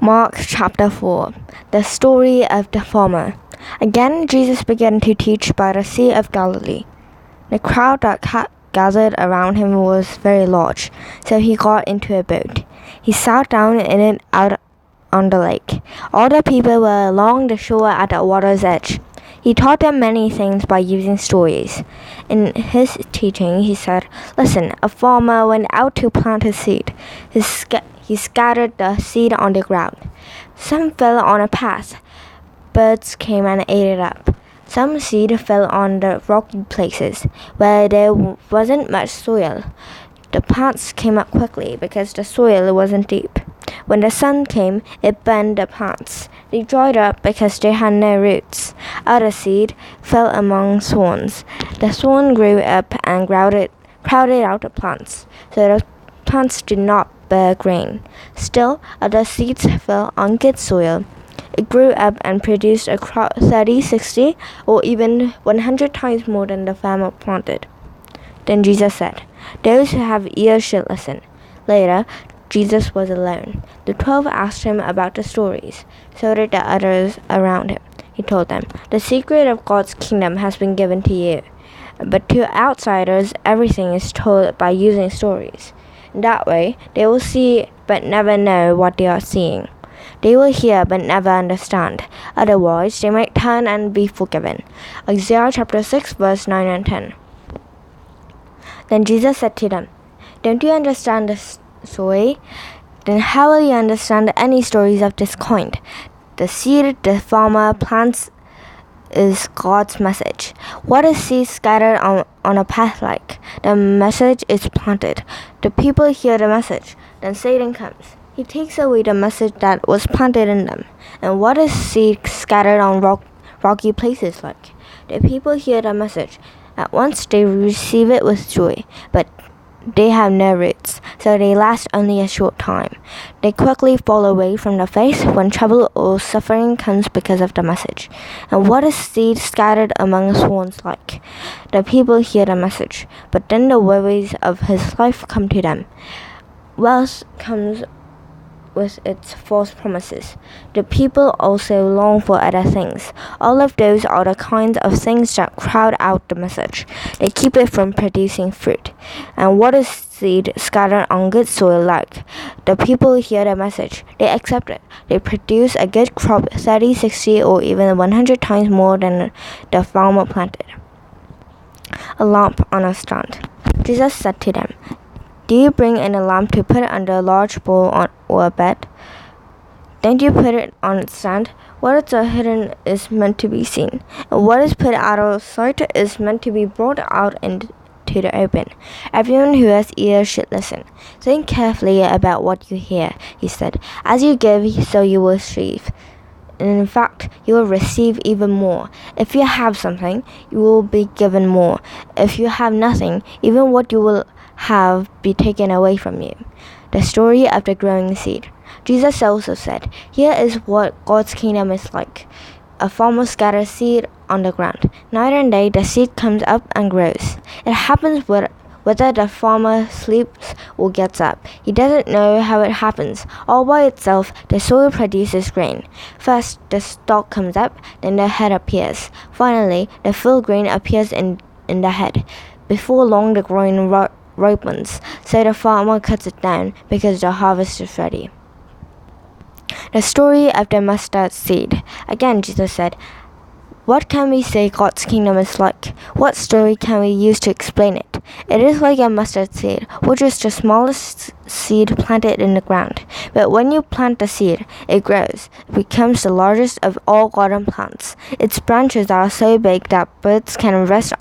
Mark chapter 4. The story of the farmer. Again, Jesus began to teach by the Sea of Galilee. The crowd that gathered around him was very large, so he got into a boat. He sat down in it out on the lake. All the people were along the shore at the water's edge. He taught them many things by using stories. In his teaching, he said, "Listen, a farmer went out to plant his seed. He scattered the seed on the ground. Some fell on a path. Birds came and ate it up. Some seed fell on the rocky places, where there wasn't much soil. The plants came up quickly because the soil wasn't deep. When the sun came, it burned the plants. They dried up because they had no roots. Other seed fell among thorns. The thorn grew up and crowded out the plants, so the plants did not bear grain. Still, other seeds fell on good soil. It grew up and produced a crop 30, 60, or even 100 times more than the farmer planted." Then Jesus said, "Those who have ears should listen." Later, Jesus was alone. The 12 asked him about the stories. So did the others around him. He told them, "The secret of God's kingdom has been given to you. But to outsiders, everything is told by using stories. That way, they will see but never know what they are seeing. They will hear but never understand. Otherwise, they might turn and be forgiven." Isaiah chapter 6, verse 9 and 10. Then Jesus said to them, "Don't you understand this story? Then how will you understand any stories of this kind? The seed the farmer plants is God's message. What is seed scattered on a path like? The message is planted. The people hear the message. Then Satan comes. He takes away the message that was planted in them. And what is seed scattered on rocky places like? The people hear the message. At once they receive it with joy, but they have no roots, so they last only a short time. They quickly fall away from the faith when trouble or suffering comes because of the message. And what is seed scattered among thorns like? The people hear the message, but then the worries of his life come to them. Wealth comes with its false promises. The people also long for other things. All of those are the kinds of things that crowd out the message. They keep it from producing fruit. And what is seed scattered on good soil like? The people hear the message. They accept it. They produce a good crop 30, 60, or even 100 times more than the farmer planted. A lamp on a stand. Jesus said to them, "Do you bring in a lamp to put it under a large bowl or a bed? Don't you put it on its stand? What is hidden is meant to be seen, and what is put out of sight is meant to be brought out into the open. Everyone who has ears should listen. Think carefully about what you hear," he said. "As you give, so you will receive. And in fact, you will receive even more. If you have something, you will be given more. If you have nothing, even what you will have be taken away from you." The story of the growing seed. Jesus also said, "Here is what God's kingdom is like. A farmer scatters seed on the ground. Night and day the seed comes up and grows. It happens whether the farmer sleeps or gets up. He doesn't know how it happens. All by itself, the soil produces grain. First, the stalk comes up, then the head appears. Finally, the full grain appears in the head. Before long, the grain ripens, so the farmer cuts it down because the harvest is ready." The story of the mustard seed. Again, Jesus said, "What can we say God's kingdom is like? What story can we use to explain it? It is like a mustard seed, which is the smallest seed planted in the ground. But when you plant the seed, it grows. It becomes the largest of all garden plants. Its branches are so big that birds can rest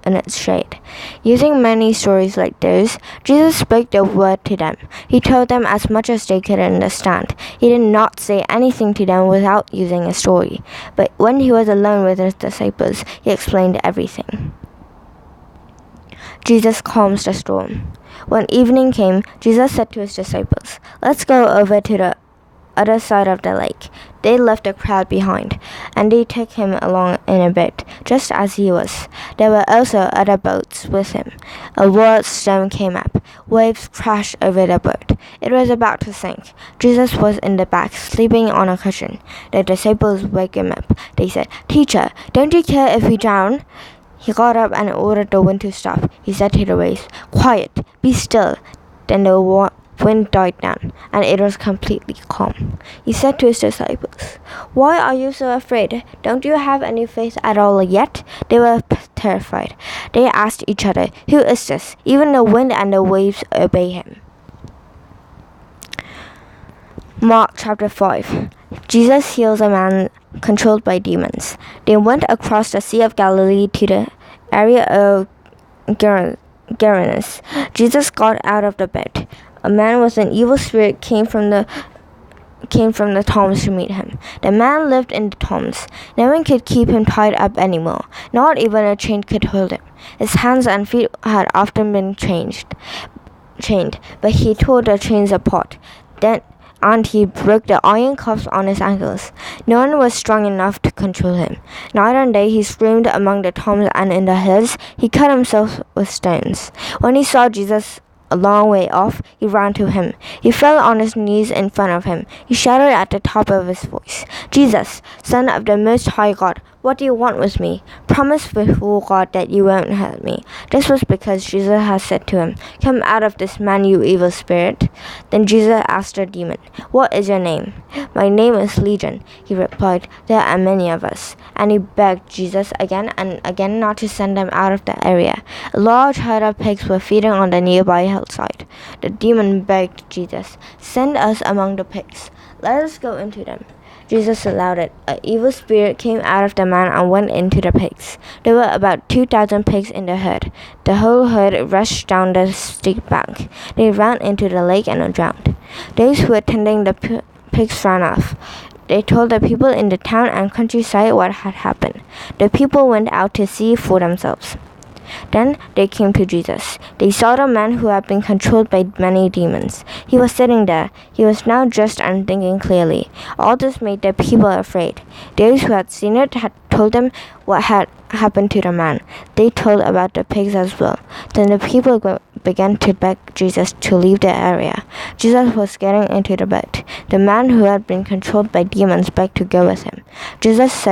in its shade." Using many stories like those, Jesus spoke the word to them. He told them as much as they could understand. He did not say anything to them without using a story. But when he was alone with his disciples, he explained everything. Jesus calms the storm. When evening came, Jesus said to his disciples, "Let's go over to the other side of the lake." They left the crowd behind, and they took him along in a boat, just as he was. There were also other boats with him. A wild storm came up. Waves crashed over the boat. It was about to sink. Jesus was in the back, sleeping on a cushion. The disciples woke him up. They said, "Teacher, don't you care if we drown?" He got up and ordered the wind to stop. He said to the waves, "Quiet, be still." Then the wind died down, and it was completely calm. He said to his disciples, "Why are you so afraid? Don't you have any faith at all yet?" They were terrified. They asked each other, "Who is this? Even the wind and the waves obey him." Mark chapter 5. Jesus heals a man controlled by demons. They went across the Sea of Galilee to the area of Gerasenes. Jesus got out of the boat. A man with an evil spirit came from the tombs to meet him. The man lived in the tombs. No one could keep him tied up anymore. Not even a chain could hold him. His hands and feet had often been chained, but he tore the chains apart. And he broke the iron cuffs on his ankles. No one was strong enough to control him. Night and day he screamed among the tombs and in the hills. He cut himself with stones. When he saw Jesus a long way off, he ran to him. He fell on his knees in front of him. He shouted at the top of his voice, "Jesus, Son of the Most High God, what do you want with me? Promise before God that you won't hurt me." This was because Jesus had said to him, "Come out of this man, you evil spirit." Then Jesus asked the demon, "What is your name?" "My name is Legion," he replied. "There are many of us." And he begged Jesus again and again not to send them out of the area. A large herd of pigs were feeding on the nearby hillside. The demon begged Jesus, "Send us among the pigs. Let us go into them." Jesus allowed it. An evil spirit came out of the man and went into the pigs. There were about 2,000 pigs in the herd. The whole herd rushed down the steep bank. They ran into the lake and drowned. Those who were tending the pigs ran off. They told the people in the town and countryside what had happened. The people went out to see for themselves. Then they came to Jesus. They saw the man who had been controlled by many demons. He was sitting there. He was now dressed and thinking clearly. All this made the people afraid. Those who had seen it had told them what had happened to the man. They told about the pigs as well. Then the people began to beg Jesus to leave the area. Jesus was getting into the boat. The man who had been controlled by demons begged to go with him. Jesus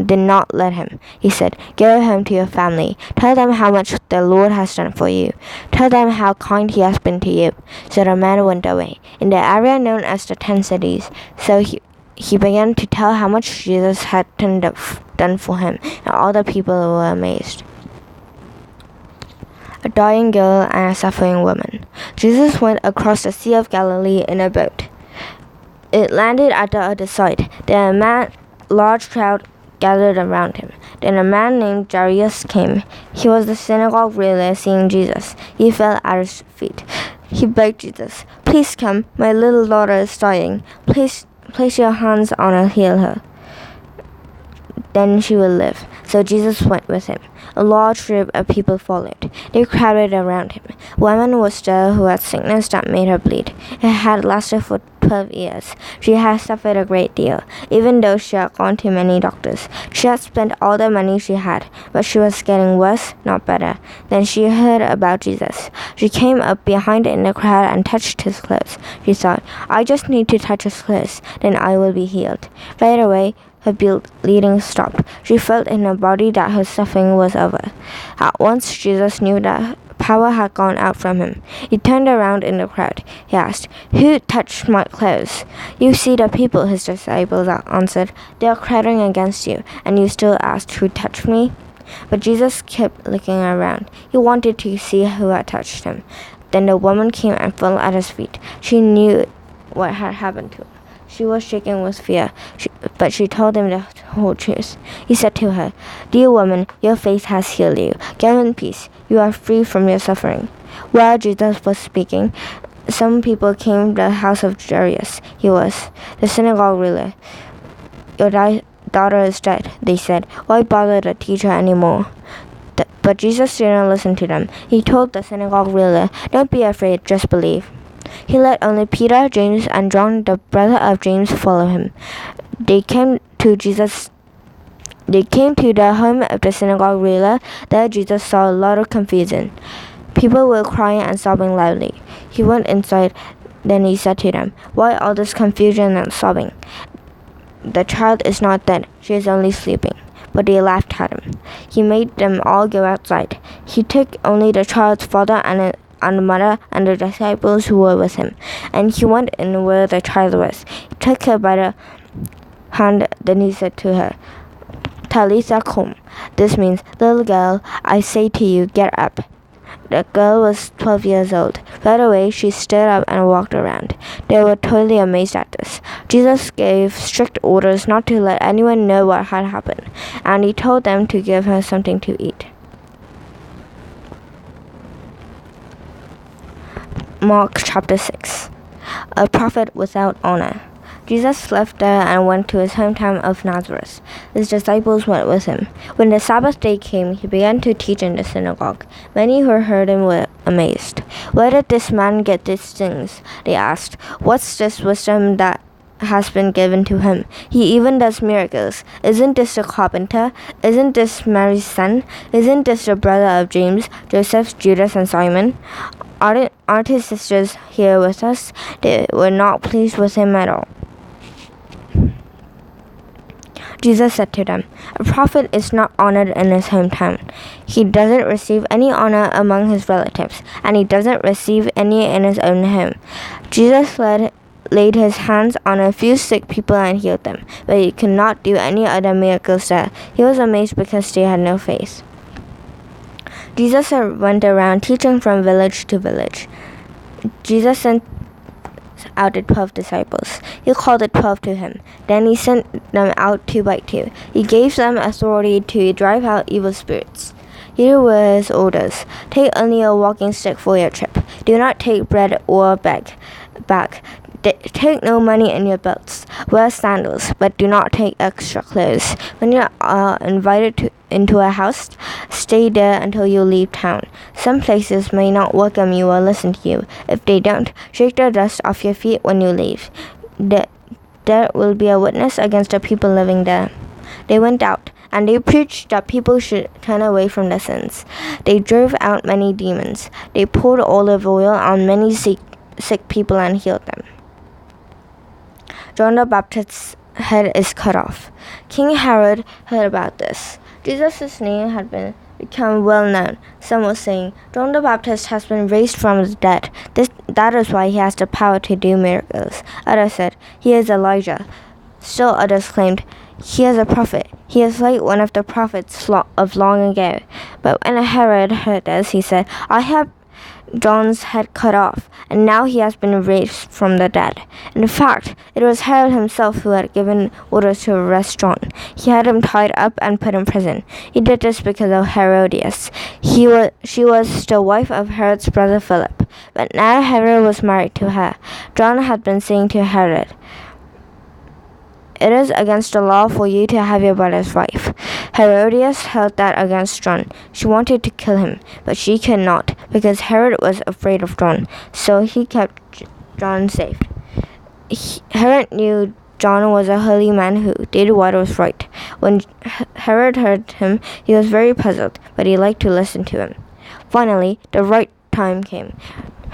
did not let him. He said, "Go home to your family. Tell them how much the Lord has done for you. Tell them how kind he has been to you." So the man went away in the area known as the 10 cities. So he began to tell how much Jesus had done for him, and all the people were amazed. A dying girl and a suffering woman. Jesus went across the Sea of Galilee in a boat. It landed at the other side. Then a large crowd gathered around him. Then a man named Jairus came. He was the synagogue ruler. Seeing Jesus, he fell at his feet. He begged Jesus, "Please come. My little daughter is dying. Please place your hands on her, heal her. Then she will live." So Jesus went with him. A large group of people followed. They crowded around him. A woman was there who had sickness that made her bleed. It had lasted for 12 years. She had suffered a great deal, even though she had gone to many doctors. She had spent all the money she had, but she was getting worse, not better. Then she heard about Jesus. She came up behind in the crowd and touched his clothes. She thought, "I just need to touch his clothes, then I will be healed." Right away, her bleeding stopped. She felt in her body that her suffering was over. At once, Jesus knew that power had gone out from him. He turned around in the crowd. He asked, "Who touched my clothes?" "You see the people," his disciples answered. "They are crowding against you, and you still ask, 'Who touched me?'" But Jesus kept looking around. He wanted to see who had touched him. Then the woman came and fell at his feet. She knew what had happened to her. She was shaking with fear, but she told him the whole truth. He said to her, "Dear woman, your faith has healed you. Go in peace. You are free from your suffering." While Jesus was speaking, some people came to the house of Jairus. He was the synagogue ruler. "Your daughter is dead," they said. "Why bother the teacher anymore?" But Jesus didn't listen to them. He told the synagogue ruler, "Don't be afraid, just believe." He let only Peter, James, and John, the brother of James, follow him. They came to the home of the synagogue ruler. There Jesus saw a lot of confusion. People were crying and sobbing loudly. He went inside. Then he said to them, "Why all this confusion and sobbing? The child is not dead. She is only sleeping." But they laughed at him. He made them all go outside. He took only the child's father and the mother and the disciples who were with him, and he went in where the child was. He took her by the hand. Then he said to her, "Talitha kum." This means, "Little girl, I say to you, get up." The girl was 12 years old. Right away, she stood up and walked around. They were totally amazed at this. Jesus gave strict orders not to let anyone know what had happened, and he told them to give her something to eat. Mark chapter 6. A prophet without honor. Jesus left there and went to his hometown of Nazareth. His disciples went with him. When the Sabbath day came, he began to teach in the synagogue. Many who heard him were amazed. "Where did this man get these things?" they asked. "What's this wisdom that has been given to him? He even does miracles. Isn't this the carpenter? Isn't this Mary's son? Isn't this the brother of James, Joseph, Judas, and Simon? Aren't his sisters here with us?" They were not pleased with him at all. Jesus said to them, "A prophet is not honored in his hometown. He doesn't receive any honor among his relatives, and he doesn't receive any in his own home." Jesus laid his hands on a few sick people and healed them, but he could not do any other miracles there. He was amazed because they had no faith. Jesus went around teaching from village to village. Jesus sent out the 12 disciples. He called the 12 to him. Then he sent them out 2 by 2. He gave them authority to drive out evil spirits. Here were his orders. "Take only a walking stick for your trip. Do not take bread or bag. Take no money in your belts. Wear sandals, but do not take extra clothes. When you are invited into a house, stay there until you leave town. Some places may not welcome you or listen to you. If they don't, shake the dust off your feet when you leave. There will be a witness against the people living there." They went out, and they preached that people should turn away from their sins. They drove out many demons. They poured olive oil on many sick people and healed them. John the Baptist's head is cut off. King Herod heard about this. Jesus' name had become well known. Some were saying, "John the Baptist has been raised from the dead. That is why he has the power to do miracles." Others said, "He is Elijah." Still others claimed, "He is a prophet. He is like one of the prophets of long ago." But when Herod heard this, he said, "I have John's head cut off, and now he has been raised from the dead." In fact, it was Herod himself who had given orders to arrest John. He had him tied up and put in prison. He did this because of Herodias. She was the wife of Herod's brother Philip, but now Herod was married to her. John had been saying to Herod, "It is against the law for you to have your brother's wife." Herodias held that against John. She wanted to kill him, but she could not, because Herod was afraid of John, so he kept John safe. Herod knew John was a holy man who did what was right. When Herod heard him, he was very puzzled, but he liked to listen to him. Finally, the right time came.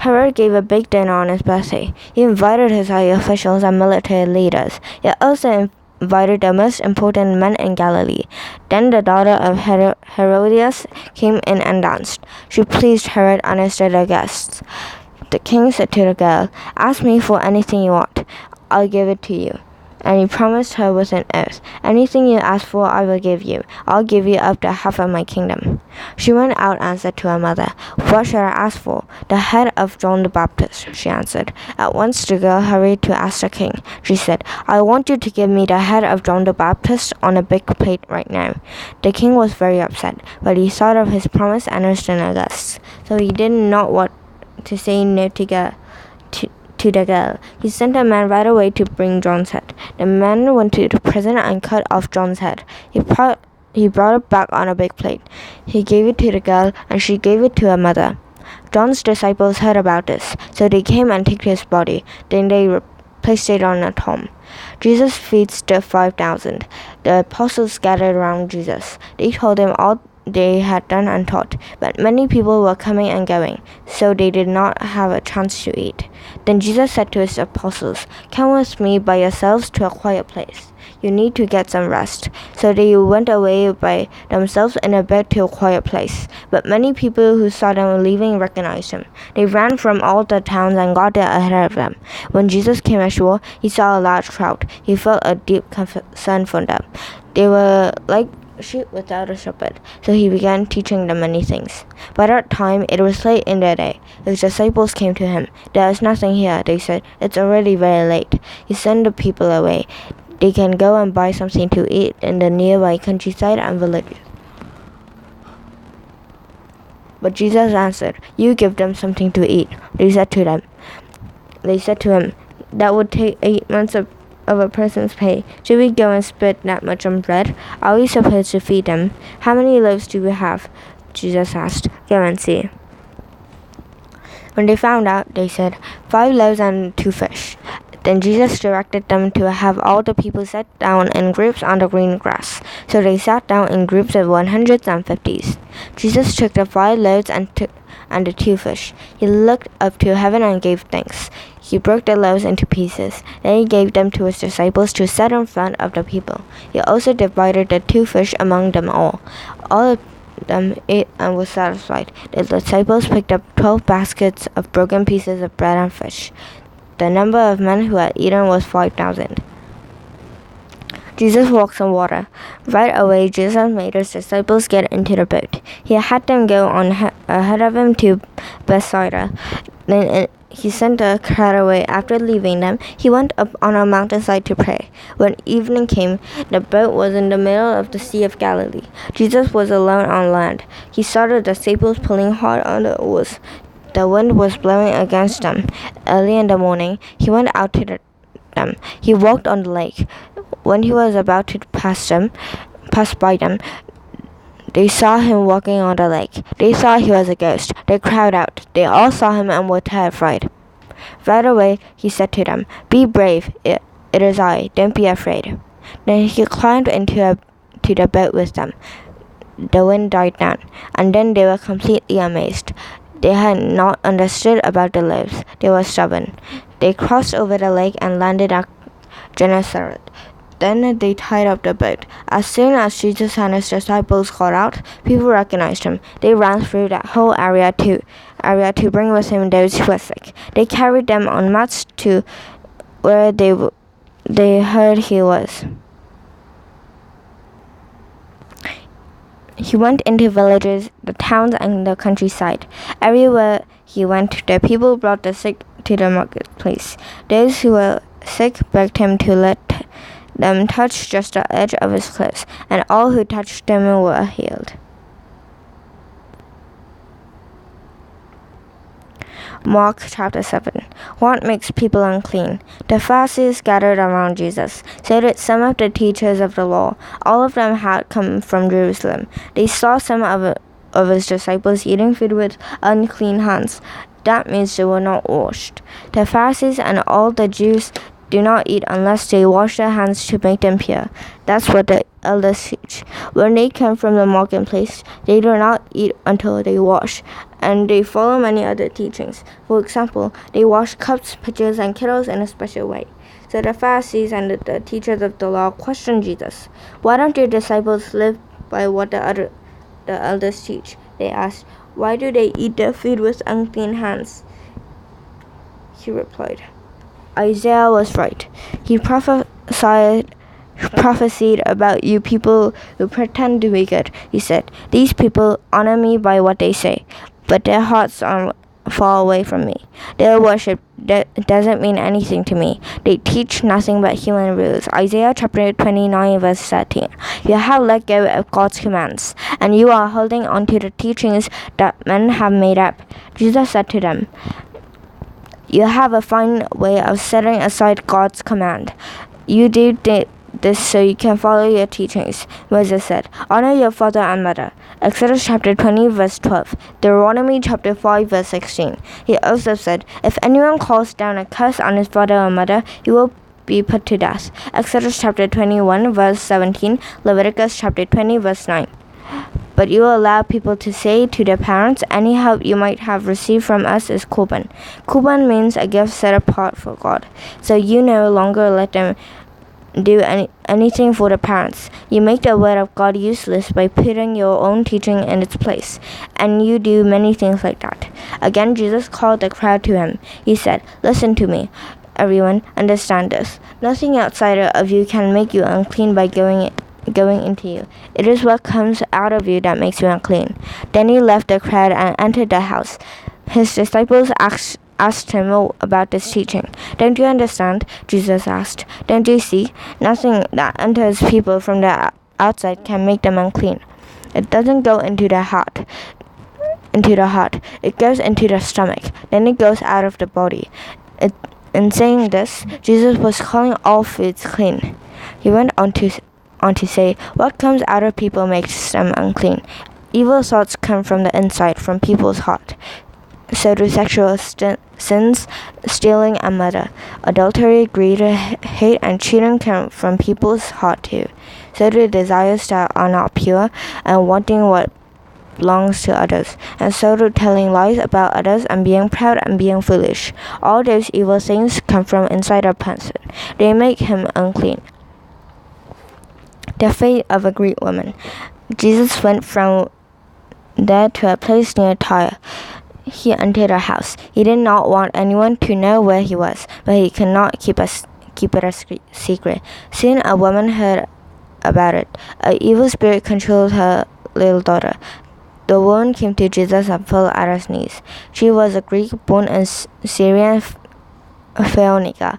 Herod gave a big dinner on his birthday. He invited his high officials and military leaders. He also invited the most important men in Galilee. Then the daughter of Herodias came in and danced. She pleased Herod and his other guests. The king said to the girl, "Ask me for anything you want. I'll give it to you." And he promised her with an oath, "Anything you ask for, I will give you. I'll give you up to half of my kingdom." She went out and said to her mother, "What should I ask for?" "The head of John the Baptist," she answered. At once the girl hurried to ask the king. She said, "I want you to give me the head of John the Baptist on a big plate right now." The king was very upset, but he thought of his promise and his dinner guests, so he did not want to say no to the girl. He sent a man right away to bring John's head. The man went to the prison and cut off John's head. He brought it back on a big plate. He gave it to the girl, and she gave it to her mother. John's disciples heard about this, so they came and took his body. Then they placed it on a tomb. Jesus feeds the 5,000. The apostles gathered around Jesus. They told him all they had done and taught, but many people were coming and going, so they did not have a chance to eat. Then Jesus said to his apostles, "Come with me by yourselves to a quiet place. You need to get some rest." So they went away by themselves in a boat to a quiet place. But many people who saw them leaving recognized him. They ran from all the towns and got there ahead of them. When Jesus came ashore, he saw a large crowd. He felt a deep concern for them. They were like sheep without a shepherd, so he began teaching them many things. By that time it was late in the day. His disciples came to him. "There is nothing here," they said. "It's already very late." He sent the people away. They can go and buy something to eat in the nearby countryside and villages. But Jesus answered, "You give them something to eat." They said to him, "That would take 8 months of a person's pay. Should we go and spend that much on bread? Are we supposed to feed them? How many loaves do we have?" Jesus asked. "Go and see." When they found out, they said, 5 loaves and 2 fish. Then Jesus directed them to have all the people sit down in groups on the green grass. So they sat down in groups of 150s. Jesus took the 5 loaves and the 2 fish. He looked up to heaven and gave thanks. He broke the loaves into pieces. Then he gave them to his disciples to set in front of the people. He also divided the 2 fish among them all. All of them ate and were satisfied. The disciples picked up 12 baskets of broken pieces of bread and fish. The number of men who had eaten was 5,000. Jesus walks on water. Right away, Jesus made his disciples get into the boat. He had them go on ahead of him to Bethsaida. Then he sent the crowd away. After leaving them, he went up on a mountainside to pray. When evening came, the boat was in the middle of the Sea of Galilee. Jesus was alone on land. He saw the disciples pulling hard on the oars. The wind was blowing against them. Early in the morning, he went out to them. He walked on the lake. When he was about to pass by them, they saw him walking on the lake. They thought he was a ghost. They cried out. They all saw him and were terrified. Right away, he said to them, "Be brave. It is I. Don't be afraid." Then he climbed into the boat with them. The wind died down, and then they were completely amazed. They had not understood about the loaves. They were stubborn. They crossed over the lake and landed at Gennesaret. Then they tied up the boat. As soon as Jesus and his disciples got out, people recognized him. They ran through that whole area to bring with him those who were sick. They carried them on mats to where they heard he was. He went into villages, the towns, and the countryside. Everywhere he went, the people brought the sick to the marketplace. Those who were sick begged him to let them touch just the edge of his clothes, and all who touched them were healed. Mark chapter 7. What makes people unclean? The Pharisees gathered around Jesus. So did some of the teachers of the law. All of them had come from Jerusalem. They saw some of his disciples eating food with unclean hands. That means they were not washed. The Pharisees and all the Jews do not eat unless they wash their hands to make them pure. That's what the elders teach. When they come from the marketplace, they do not eat until they wash, and they follow many other teachings. For example, they wash cups, pitchers, and kettles in a special way. So the Pharisees and the teachers of the law questioned Jesus. "Why don't your disciples live by what the elders teach?" They asked. "Why do they eat their food with unclean hands?" He replied, "Isaiah was right. He prophesied about you people who pretend to be good. He said, 'These people honor me by what they say, but their hearts are far away from me. Their worship doesn't mean anything to me. They teach nothing but human rules.'" Isaiah chapter 29 verse 13. You have let go of God's commands, and you are holding on to the teachings that men have made up. Jesus said to them, "You have a fine way of setting aside God's command. You do this so you can follow your teachings." Moses said, "Honor your father and mother." Exodus chapter 20 verse 12. Deuteronomy chapter 5 verse 16. He also said, "If anyone calls down a curse on his father or mother, he will be put to death. Exodus chapter 21 verse 17, Leviticus chapter 20 verse 9. But you allow people to say to their parents, any help you might have received from us is Korban. Korban means a gift set apart for God. So you no longer let them do anything for the parents. You make the word of God useless by putting your own teaching in its place. And you do many things like that. Again, Jesus called the crowd to him. He said, listen to me, everyone, understand this. Nothing outside of you can make you unclean by going into you. It is what comes out of you that makes you unclean. Then he left the crowd and entered the house. His disciples asked him about this teaching. Don't you understand? Jesus asked. Don't you see? Nothing that enters people from the outside can make them unclean. It doesn't go into the heart. It goes into the stomach. Then it goes out of the body. In saying this, Jesus was calling all foods clean. He went on to say, what comes out of people makes them unclean. Evil thoughts come from the inside, from people's heart. So do sexual sins, stealing and murder, adultery, greed, hate, and cheating come from people's heart too. So do desires that are not pure, and wanting what belongs to others, and so do telling lies about others, and being proud and being foolish. All those evil things come from inside a person. They make him unclean. The fate of a Greek woman. Jesus went from there to a place near Tyre. He entered a house. He did not want anyone to know where he was, but he could not keep it a secret. Soon a woman heard about it. An evil spirit controlled her little daughter. The woman came to Jesus and fell at his knees. She was a Greek born in Syrian Phoenicia.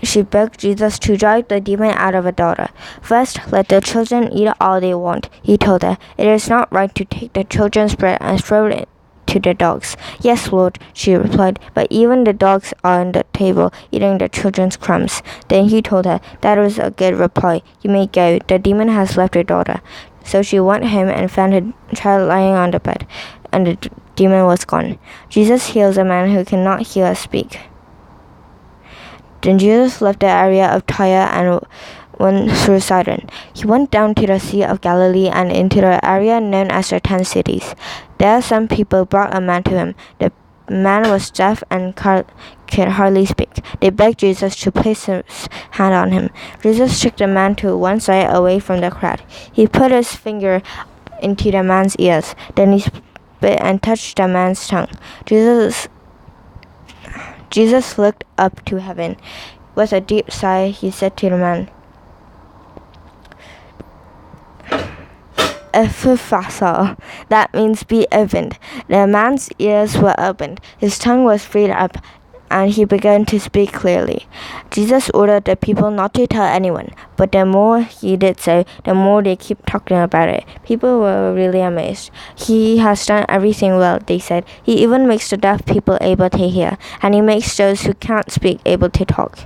She begged Jesus to drive the demon out of her daughter. First, let the children eat all they want, he told her. It is not right to take the children's bread and throw it to the dogs. Yes, Lord, she replied, but even the dogs are on the table eating the children's crumbs. Then he told her, that was a good reply. You may go. The demon has left your daughter. So she went home and found her child lying on the bed, and the demon was gone. Jesus heals a man who cannot hear or speak. Then Jesus left the area of Tyre and went through Sidon. He went down to the Sea of Galilee and into the area known as the 10 cities. There some people brought a man to him. The man was deaf and could hardly speak. They begged Jesus to place his hand on him. Jesus took the man to one side away from the crowd. He put his finger into the man's ears. Then he spit and touched the man's tongue. Jesus looked up to heaven. With a deep sigh, he said to the man, Ephphatha, that means be opened. The man's ears were opened, his tongue was freed up, and he began to speak clearly. Jesus ordered the people not to tell anyone, but the more he did so, the more they kept talking about it. People were really amazed. He has done everything well, they said. He even makes the deaf people able to hear, and he makes those who can't speak able to talk.